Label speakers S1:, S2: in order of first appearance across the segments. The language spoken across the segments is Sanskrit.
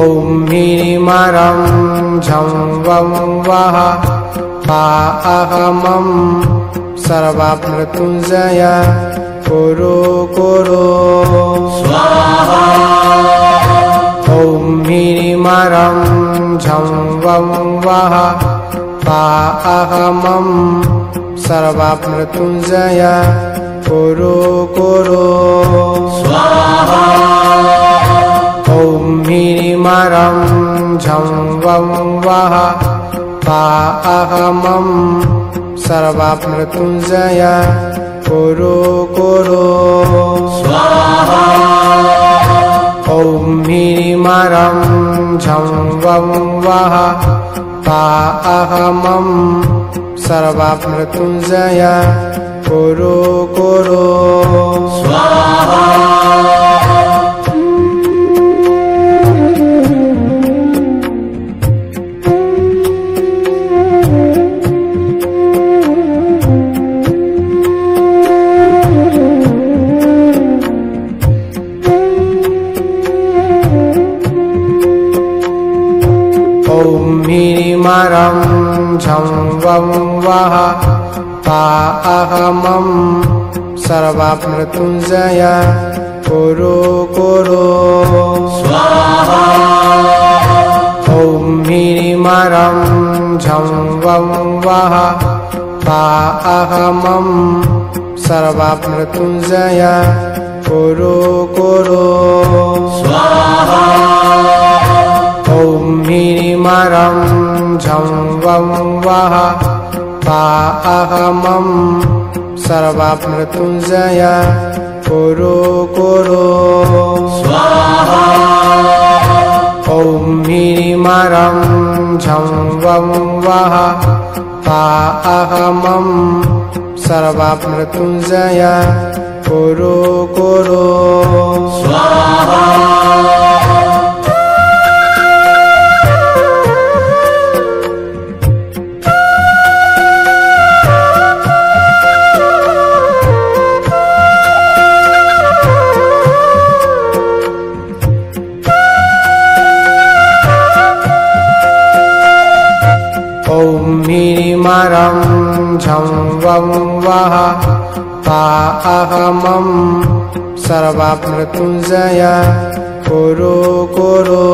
S1: ॐ ह्रीमरं झं वं वः पाहमं सर्वमृत्युञ्जय कुरु कुरु स्वाहा। ॐ ह्रीमरं झं वं वः पाहमं सर्वमृत्युञ्जय कुरु कुरु स्वाहा। ॐ ह्रीमरं झं वं वः पाहमं सर्वमृत्युञ्जय कुरु कुरु स्वाहा। ॐ ह्रीमरं झं वं वः पाहमं सर्वमृत्युञ्जय कुरु कुरु स्वाहा। ॐ ह्रीमरं झं वं वः पाहमं सर्वमृत्युञ्जय कुरु कुरु स्वाहा। ॐ ह्रीमरं झं वं वः पाहमं सर्वमृत्युञ्जय कुरु कुरु स्वाहा। ॐ ह्रीमरं झं वं वः पाहमं सर्वमृत्युञ्जय कुरु कुरु स्वाहा। ॐ ह्रीमरं झं वं वः पाहमं सर्वमृत्युञ्जय कुरु कुरु स्वाहा। ॐ ह्रीमरं झं वं वः पाहमं सर्वमृत्युञ्जय कुरु कुरु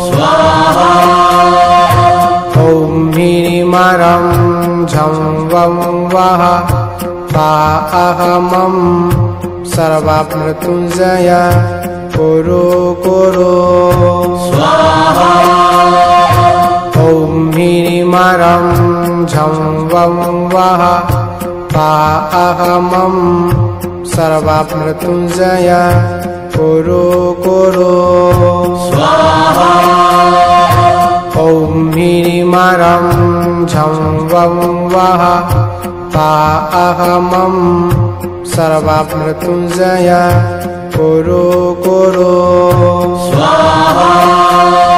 S1: स्वाहा। ॐ ह्रीमरं झं वं वः पाहमं सर्वमृत्युञ्जय कुरु कुरु स्वाहा। ॐ ह्रीमरं झं वं वः पाहमं सर्वमृत्युञ्जय कुरु कुरु स्वाहा। ॐ ह्रीमरं झं वं वः पाहमं सर्वमृत्युञ्जय कुरु कुरु स्वाहा।